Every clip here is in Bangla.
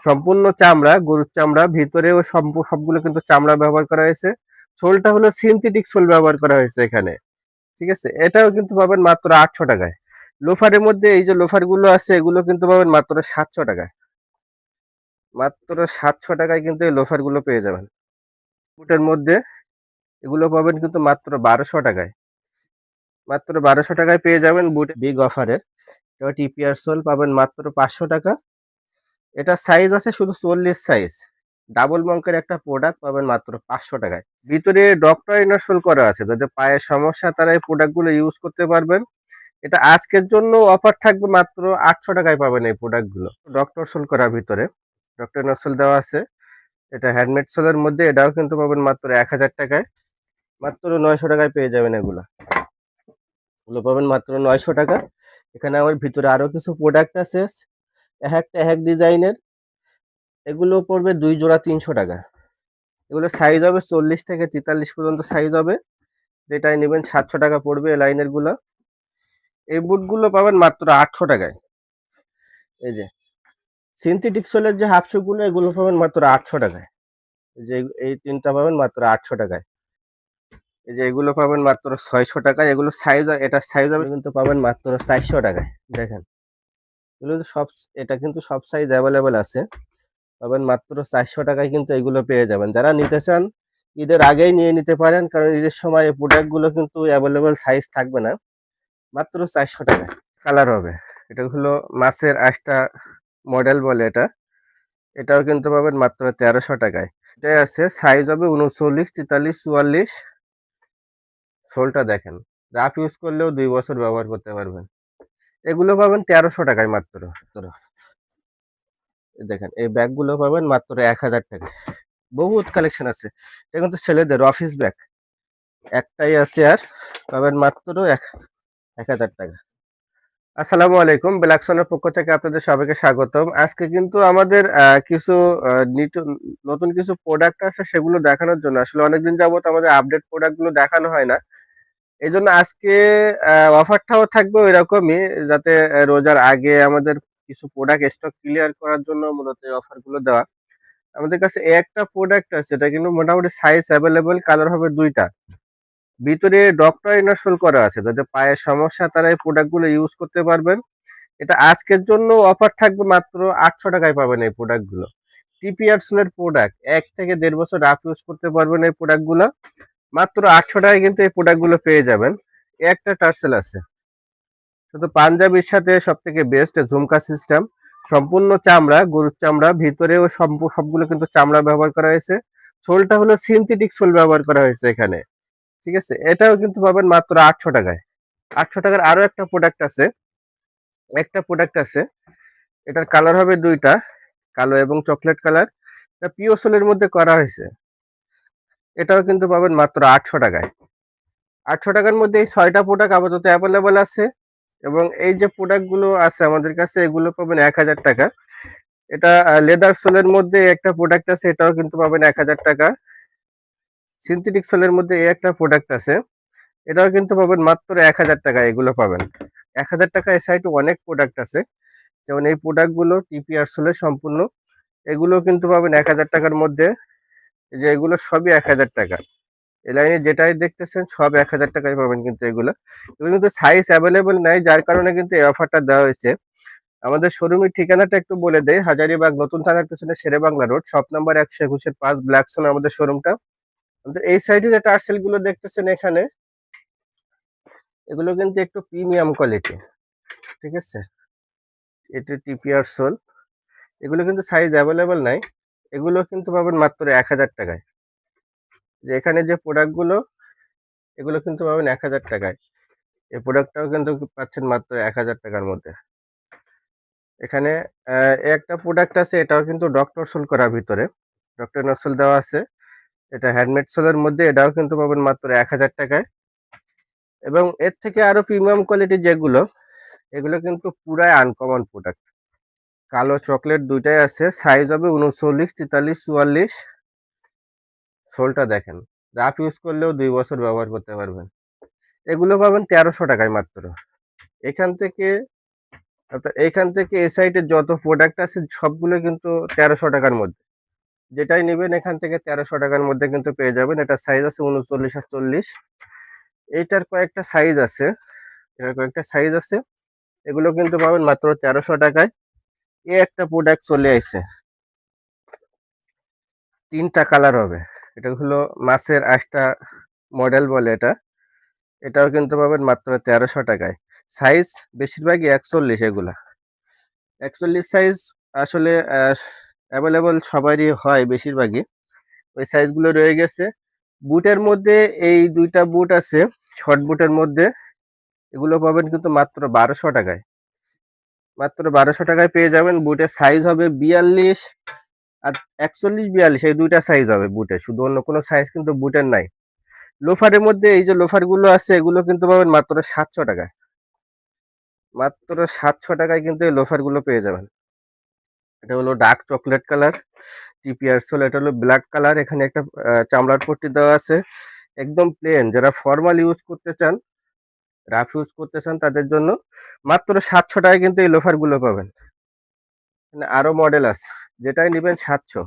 সম্পূর্ণ চামড়া, গরুর চামড়া, ভিতরেও সবগুলো কিন্তু চামড়া ব্যবহার করা হয়েছে। সোলটা হলো সিনথেটিক সোল ব্যবহার করা হয়েছে এখানে। ঠিক আছে? এটাও কিন্তু পাবেন মাত্র ৮০০ টাকায়। লোফারের মধ্যে এই যে লোফারগুলো আছে এগুলো কিন্তু পাবেন মাত্র ৭০০ টাকায়। মাত্র ৭০০ টাকায় কিন্তু এই লোফারগুলো পেয়ে যাবেন। বুটের মধ্যে এগুলো পাবেন কিন্তু মাত্র ১২০০ টাকায়। মাত্র ১২০০ টাকায় পেয়ে যাবেন বুট বিগ অফারের। এবার টিপিআর সোল পাবেন মাত্র ৫০০ টাকা। এটা সাইজ আছে শুধু ৪০ সাইজ। ডাবল মঙ্কের একটা প্রোডাক্ট পাবেন মাত্র ৫০০ টাকায়। ভিতরে ডক্টর ইনারসোল করা আছে, যাদের পায়ের সমস্যা তারা এই প্রোডাক্টগুলো ইউজ করতে পারবেন। এটা আজকের জন্য অফার থাকবে, মাত্র ৮০০ টাকায় পাবেন এই প্রোডাক্টগুলো। ডক্টর সোল করা ভিতরে ডক্টর ইনারসোল দেওয়া আছে। এটা হ্যান্ডমেড সোলের মধ্যে, এটাও কিন্তু পাবেন মাত্র ১০০০ টাকায়। মাত্র ৯০০ টাকায় পেয়ে যাবেন এগুলো। এগুলো পাবেন মাত্র ৯০০ টাকা। এখানে আমার ভিতরে আরো কিছু প্রোডাক্ট আছে, এক ডিজাইনের। এগুলো পড়বে ২ জোড়া ৩০০ টাকা। এগুলো সাইজ হবে ৪০ থেকে ৪৩ পর্যন্ত সাইজ হবে। যেটাই নেবেন ৭০০ টাকা পড়বে এই লাইনের গুলো। এই বুটগুলো পাবেন মাত্র ৮০০ টাকায়। এই যে সিনথেটিক সোলের যে হাফ শুগুলো, এগুলো পাবেন মাত্র ৮০০ টাকায়। যে এই তিনটা পাবেন মাত্র ৮০০ টাকায়। এই যে এগুলো পাবেন মাত্র ৬০০ টাকায়। এগুলো সাইজ, এটা সাইজ হবে কিন্তু পাবেন মাত্র ৪০০ টাকায়। দেখেন এগুলো কিন্তু এটা কিন্তু সব সাইজ অ্যাভেলেবেল আছে। পাবেন মাত্র ৪০০ টাকায় কিন্তু এগুলো পেয়ে যাবেন। যারা নিতে চান ঈদের আগেই নিয়ে নিতে পারেন, কারণ ঈদের সময় এই প্রোডাক্টগুলো কিন্তু অ্যাভেলেবেল সাইজ থাকবে না। মাত্র ৪০০ টাকায় কালার হবে। এটা হলো মাছের আষ্টা মডেল বলে এটা। এটাও কিন্তু পাবেন মাত্র ১৩০০ টাকায়। এটাই আছে সাইজ হবে ৩৯, ৪৩, ৪৪। সোলটা দেখেন, রাফ ইউজ করলেও ২ বছর ব্যবহার করতে পারবেন। এগুলো পাবেন ১৩০০ টাকায় মাত্র। দেখেন এই ব্যাগগুলো পাবেন মাত্র ১০০০ টাকা। বহুত কালেকশন আছে। এটা কিন্তু ছেলেদের অফিস ব্যাগ। একটাই আছে, আর পাবেন মাত্র ১০০০ টাকা। আসসালামু আলাইকুম, ব্ল্যাকসনের পক্ষ থেকে আপনাদের সবাইকে স্বাগতম। আজকে কিন্তু আমাদের কিছু নতুন কিছু প্রোডাক্ট আছে, সেগুলো দেখানোর জন্য। আসলে অনেকদিন যাবত আমাদের আপডেট প্রোডাক্ট গুলো দেখানো হয় না। এই জন্য আজকে অফারটাও থাকবে ওইরকমই, যাতে রোজার আগে আমাদের কিছু প্রোডাক্ট স্টক ক্লিয়ার করার জন্য মূলত এই অফার গুলো দেওয়া। আমাদের কাছে একটা প্রোডাক্ট আছে, এটা কিন্তু মোটামুটি সাইজ অ্যাভেলেবল, কালার হবে ২টা। ভিতরে ডক্টর ইনারসোল করা আছে, যাদের পায়ের সমস্যা তারা এই প্রোডাক্টগুলো ইউজ করতে পারবেন। এটা আজকের জন্য অফার থাকবে, মাত্র ৮০০ টাকায় পাবেন এই প্রোডাক্টগুলো। টিপিআর সোলের প্রোডাক্ট, ১ থেকে ১.৫ বছর রাফ ইউজ করতে পারবেন এই প্রোডাক্টগুলো। মাত্র ৮০০ টাকায় কিন্তু এই প্রোডাক্টগুলো পেয়ে যাবেন। একটা টার্সেল আছে, শুধু পাঞ্জাবির সাথে সব থেকে বেস্ট ঝুমকা সিস্টেম। সম্পূর্ণ চামড়া, গরুর চামড়া, ভিতরেও সবগুলো কিন্তু চামড়া ব্যবহার করা হয়েছে। সোলটা হলো সিনথেটিক সোল ব্যবহার করা হয়েছে এখানে। ঠিক আছে? এটাও কিন্তু পাবেন মাত্র ৮০০ টাকায়। ৮০০ টাকার আরো একটা প্রোডাক্ট আছে। এটার কালার হবে ২টা, কালো এবং চকলেট কালার। এটা পিও সোলের মধ্যে করা হয়েছে। এটাও কিন্তু পাবেন মাত্র ৮০০ টাকায়। ৮০০ টাকার মধ্যে এই ৬টা প্রোডাক্ট আপাতত অ্যাভেলেবল আছে। এবং এই যে প্রোডাক্টগুলো আছে আমাদের কাছে, এগুলো পাবেন ১০০০ টাকা। এটা লেদার সোলের মধ্যে একটা প্রোডাক্ট আছে, এটাও কিন্তু পাবেন ১০০০ টাকা। সিনথেটিক সোলের মধ্যে এই একটা প্রোডাক্ট আছে, এটাও কিন্তু পাবেন মাত্র ১০০০ টাকা। এগুলো পাবেন ১০০০ টাকা। এই সাইটে অনেক প্রোডাক্ট আছে, যেমন এই প্রোডাক্টগুলো টিপিআর সোলের সম্পূর্ণ। এগুলো কিন্তু পাবেন ১০০০ টাকার মধ্যে। এই যে এগুলো সবই ১০০০ টাকা। এই লাইনে যেটাই দেখতেছেন সব ১০০০ টাকায় পাবেন কিন্তু এগুলো। এগুলো কিন্তু সাইজ অ্যাভেলেবল নাই, যার কারণে কিন্তু এই অফারটা দেওয়া হয়েছে। আমাদের শোরুমের ঠিকানাটা একটু বলে দেই। হাজারীবাগ নতুন থানার পিছনে শেরে বাংলা রোড, শপ নাম্বার ১২১-৫, ব্ল্যাকসন আমাদের শোরুমটা। আমাদের এই সাইডে যে টার্সেল গুলো দেখতেছেন এখানে, এগুলো কিন্তু একটু প্রিমিয়াম কোয়ালিটি। ঠিক আছে? এটা টিপিআর সোল। এগুলো কিন্তু সাইজ অ্যাভেলেবল নাই। এগুলো কিন্তু পাবেন মাত্র ১০০০ টাকায়। যে এখানে যে প্রোডাক্টগুলো, এগুলো কিন্তু পাবেন ১০০০ টাকায়। এই প্রোডাক্টটাও কিন্তু পাচ্ছেন মাত্র ১০০০ টাকার মধ্যে। এখানে একটা প্রোডাক্ট আছে, এটাও কিন্তু ডক্টর সোল করা ভিতরে। ডক্টর নসল দেওয়া আছে। এটা হ্যান্ডমেড সোলের মধ্যে, এটাও কিন্তু পাবেন মাত্র ১০০০ টাকায়। এবং এর থেকে আরো প্রিমিয়াম কোয়ালিটি যেগুলো, এগুলো কিন্তু পুরাই আনকমন প্রোডাক্ট। কালো চকলেট দুইটাই আছে, সাইজ হবে ৩৯, ৪৩, ৪৪। সোলটা দেখেন, রাফ ইউজ করলেও ২ বছর ব্যবহার করতে পারবেন। এগুলো পাবেন ১৩০০ টাকায় মাত্র। এখান থেকে অর্থাৎ এইখান থেকে এই সাইডে যত প্রোডাক্ট আছে সবগুলো কিন্তু 1300 টাকার মধ্যে, যেটাই নেবেন এখান থেকে 1300 টাকার মধ্যে কিন্তু পেয়ে যাবেন। এটা সাইজ আছে 39 আর 40। এইটার কয়েকটা সাইজ আছে, এগুলো কিন্তু পাবেন মাত্র 1300 টাকায়। এ একটা প্রোডাক্ট চলে আসছে, 3টা কালার হবে। এটা হলো মাছের আষ্টা মডেল বলে এটা, এটাও কিন্তু পাবেন মাত্র 1300 টাকায়। সাইজ বেশিরভাগই 41, এগুলা 41 সাইজ আসলে অ্যাভেলেবল সবারই হয় বেশিরভাগই, ওই সাইজগুলো রয়ে গেছে। বুটের মধ্যে এই 2টা বুট আছে, শর্ট বুটের মধ্যে, এগুলো পাবেন কিন্তু মাত্র 1200 টাকায়। মাত্র 1200 টাকায় পেয়ে যাবেন। বুটের সাইজ হবে 42 আর 41, 42, এই 2টা সাইজ হবে বুটে, শুধু অন্য কোনো সাইজ কিন্তু বুটের নাই। লোফারের মধ্যে এই যে লোফার গুলো আছে, এগুলো কিন্তু পাবেন মাত্র 700 টাকায়। মাত্র 700 টাকায় কিন্তু এই লোফার গুলো পেয়ে যাবেন। এটা হলো dark chocolate colour, TPR soul. এটা হলো ব্ল্যাক কালার, এখানে একটা চামড়ার পট্টি দেওয়া আছে, একদম প্লেন। যারা ফর্মাল ইউজ করতে চান, রাফ ইউজ করতে চান, তাদের জন্য মাত্র 700 টাকায় কিন্তু এই লোফার গুলো পাবেন। মানে আরো মডেল আছে, যেটাই নেবেন 700,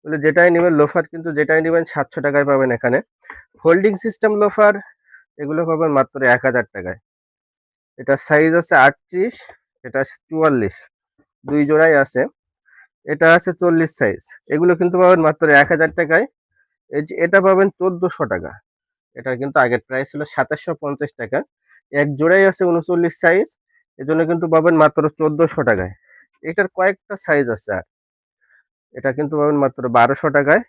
বলে যেটাই নেবেন লোফার কিন্তু যেটাই নেবেন 700 টাকায় পাবেন এখানে। ফোল্ডিং সিস্টেম লোফার, এগুলো পাবেন মাত্র 1000 টাকায়। এটা সাইজ আছে 38, এটা আছে 44, 2 জোড়াই আছে। এটা আছে 40 সাইজ, এগুলো কিন্তু পাবেন মাত্র 1000 টাকায়। এই যে এটা পাবেন 1400 টাকা, এটা কিন্তু আগের প্রাইস ছিল 2750 টাকা। এক জোড়াই আছে 39 সাইজ, এজন্য কিন্তু পাবেন মাত্র 1400 টাকায়। এটার কয়েকটা সাইজ আছে, আর এটা কিন্তু পাবেন মাত্র 1200 টাকায়।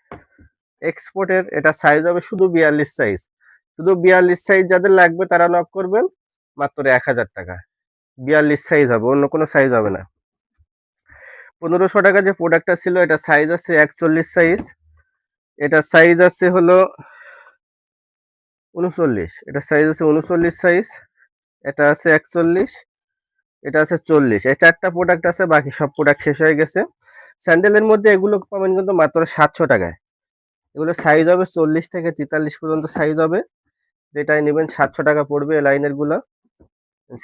এক্সপোর্টের এটা সাইজ হবে শুধু 42 সাইজ, শুধু 42 সাইজ যাদের লাগবে তারা নক করবেন, মাত্র 1000 টাকা। 42 সাইজ হবে, অন্য কোনো সাইজ হবে না। 1500 টাকা যে প্রোডাক্টটা ছিল, এটা সাইজ আছে 41 সাইজ, এটা সাইজ আছে হলো 39, এটা সাইজ আছে 39 সাইজ, এটা আছে 41, এটা আছে 40। এই 4টা প্রোডাক্ট আছে, বাকি সব প্রোডাক্ট শেষ হয়ে গেছে। স্যান্ডেলের মধ্যে এগুলো পাবেন কিন্তু মাত্র 700 টাকায়। এগুলো সাইজ হবে 40 থেকে 43 পর্যন্ত সাইজ হবে, যেটাই নেবেন 700 টাকা পড়বে। এই লাইনের গুলো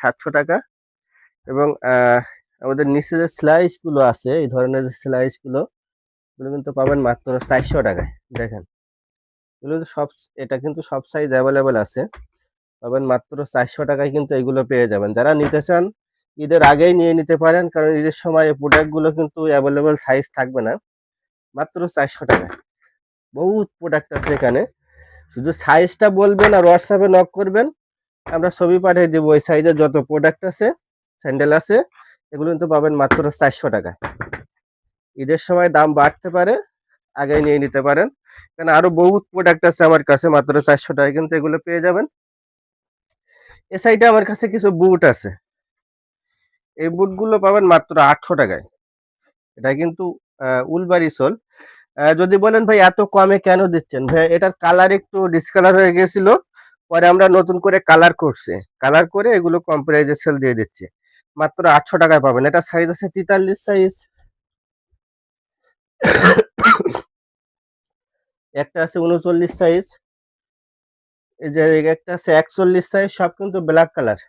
700 টাকা। এবং আমাদের নিচে যে স্লাইস গুলো আছে, এই ধরনের যে স্লাইস গুলো, এগুলো কিন্তু পাবেন মাত্র 400 টাকায়। দেখেন, এগুলো সব, এটা কিন্তু সব সাইজ অ্যাভেলেবেল আছে, পাবেন মাত্র 400 টাকায় কিন্তু এগুলো পেয়ে যাবেন। যারা নিতে চান ঈদের আগেই নিয়ে নিতে পারেন, কারণ ঈদের সময় এই প্রোডাক্টগুলো কিন্তু অ্যাভেলেবেল সাইজ থাকবে না। মাত্র 400 টাকায় বহুত প্রোডাক্ট আছে এখানে, শুধু সাইজটা বলবেন আর হোয়াটসঅ্যাপে নক করবেন, আমরা ছবি পাঠিয়ে দেবো। ওই সাইজের যত প্রোডাক্ট আছে, স্যান্ডেল আছে, এগুলো কিন্তু পাবেন মাত্র 400 টাকায়। ঈদের সময় দাম বাড়তে পারে, আগে নিয়ে নিতে পারেন, কারণ আরো বহুত প্রোডাক্ট আছে আমার কাছে, মাত্র 400 টাকায় কিন্তু এগুলো পেয়ে যাবেন। এ সাইডে আমার কাছে কিছু বুট আছে, এই বুটগুলো পাবেন মাত্র 800 টাকায়। এটা কিন্তু উলবাড়ি সোল। যদি বলেন ভাই এত কমে কেন দিচ্ছেন, ভাই এটার কালার একটু ডিসকালার হয়ে গেছিল, পরে আমরা নতুন করে কালার করছি, কালার করে এগুলো কম প্রাইজে সেল দিয়ে দিচ্ছি। মাত্র 800 টাকায় পাবেন। এটা সাইজ আছে 43 সাইজ, একটা আছে 39 সাইজ, এই যে একটা আছে 41 সাইজ, সব কিন্তু ব্ল্যাক কালার।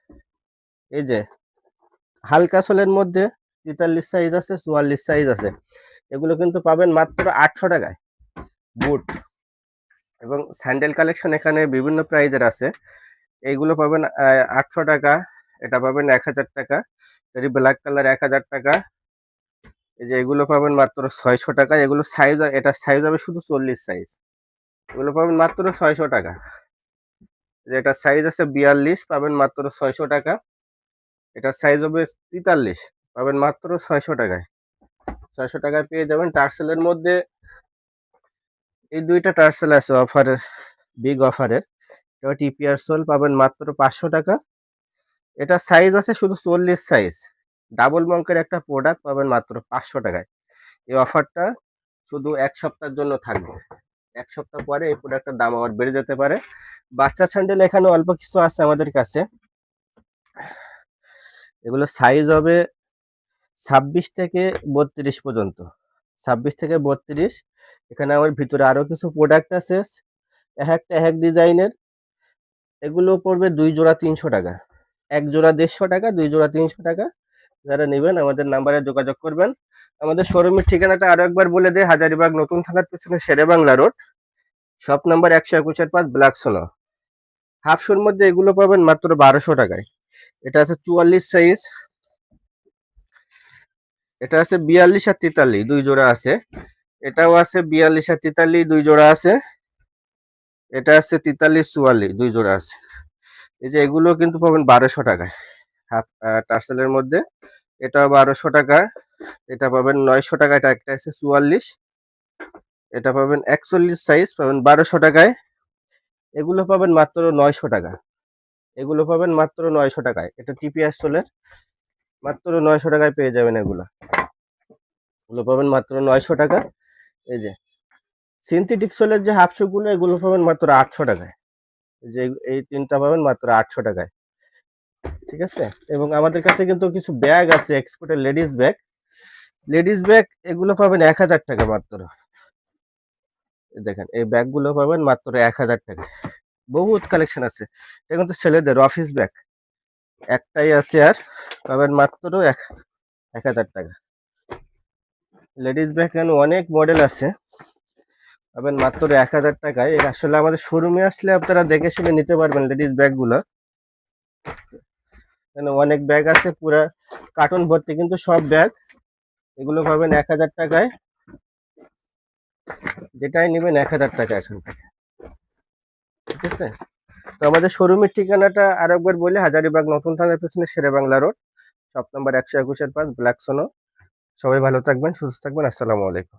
এই যে হালকা সোলের মধ্যে 43 সাইজ আছে, 44 সাইজ আছে, এগুলো কিন্তু পাবেন মাত্র 800 টাকায় বুট। এবং স্যান্ডেল কালেকশন এখানে বিভিন্ন প্রাইজের আছে, এইগুলো পাবেন 800 টাকা, এটা পাবেন 1000 টাকা, যদি ব্ল্যাক কালার 1000 টাকা। এই যে এগুলো পাবেন মাত্র 600 টাকা, এগুলো সাইজ, এটা সাইজ হবে শুধু 40 সাইজ, এগুলো পাবেন মাত্র 600 টাকা। যে এটা সাইজ আছে 42, পাবেন মাত্র 600 টাকা। এটা সাইজ হবে 43, পাবেন মাত্র 600 টাকায়। 600 টাকায় পেয়ে যাবেন। টার্সেলের মধ্যে এই 2টা টার্সেল আছে অফারের, বিগ অফারের। এটা টিপিআর সোল, পাবেন মাত্র 500 টাকা। এটা সাইজ আছে শুধু 40 সাইজ, ডাবল মঙ্কের একটা প্রোডাক্ট, পাবেন মাত্র 500 টাকায়। এই অফারটা শুধু 1 সপ্তাহের জন্য থাকবে, 1 সপ্তাহ পরে এই প্রোডাক্টের দাম আবার বেড়ে যেতে পারে। বাচ্চা স্যান্ডেল এখানে অল্প কিছু আছে আমাদের কাছে, এগুলো সাইজ হবে 26 থেকে 32 পর্যন্ত, 26 থেকে 32। এখানে আমার ভিতরে আরো কিছু প্রোডাক্ট আছে, এক এক ডিজাইনের। এগুলো পড়বে 2 জোড়া 300 টাকা, 1 জোড়া 150 টাকা, 2 জোড়া 300 টাকা। যারা নেবেন আমাদের নাম্বারে যোগাযোগ করবেন। আমাদের শোরুমের ঠিকানাটা আরো একবার বলে দেয়, হাজারীবাগ নতুন থানার পিছনে Sherebangla road, shop number 121-5, black Sona. হাফ শোর মধ্যে এগুলো পাবেন মাত্র 1200 টাকায়। এটা আছে 44 সাইজ, এটা আছে 42 আর 43 দুই জোড়া আছে। এটাও আছে 42 আর 43 দুই জোড়া আছে। এটা আছে 43-44 দুই জোড়া আছে। এই যে এগুলো কিন্তু পাবেন 1200 টাকায় হাফ টার্সেলের মধ্যে। এটাও 1200 টাকা। এটা পাবেন 900 টাকা। এটা একটা আছে 44, এটা পাবেন 41 সাইজ, পাবেন 1200 টাকায়। এগুলো পাবেন মাত্র 900 টাকা। এগুলো পাবেন মাত্র 900 টাকায়। এটা টিপিএস সোলের, মাত্র 900 টাকায় পেয়ে যাবেন এগুলো। এগুলো পাবেন মাত্র 900 টাকা। এই যে সিনথেটিক সোলের যে হাফ শু গুলো, এগুলো পাবেন মাত্র 800 টাকায়। যে এই তিনটা পাবেন মাত্র 800 টাকায়। ঠিক আছে। এবং আমাদের কাছে কিন্তু কিছু ব্যাগ আছে, এক্সপোর্টের লেডিস ব্যাগ। লেডিস ব্যাগ এগুলো পাবেন 1000 টাকা মাত্র। দেখেন এই ব্যাগগুলো পাবেন মাত্র 1000 টাকা। বহুত কালেকশন আছে। এটা কিন্তু ছেলেদের অফিস ব্যাগ একটাই আছে, আর পাবেন মাত্র 1000 টাকা। লেডিস ব্যাগ এখানে অনেক মডেল আছে, পাবেন মাত্র 1000 টাকায়। এটা আসলে আমাদের শোরুমে আসলে আপনারা দেখে শুনে নিতে পারবেন লেডিস ব্যাগগুলো। এখানে অনেক ব্যাগ আছে, পুরা কার্টুন ভর্তি কিন্তু সব ব্যাগ। এগুলো পাবেন 1000 টাকায়। যেটাই নেবেন 1000 টাকা এখন থেকে। ঠিক আছে। তো আমাদের শোরুমের ঠিকানাটা আরেকবার বলে, হাজারীবাগ নতুন থানার পেছনে Sherebangla road, shop number 121-5, black Sona. সবাই ভালো থাকবেন, সুস্থ থাকবেন। আসসালামু আলাইকুম।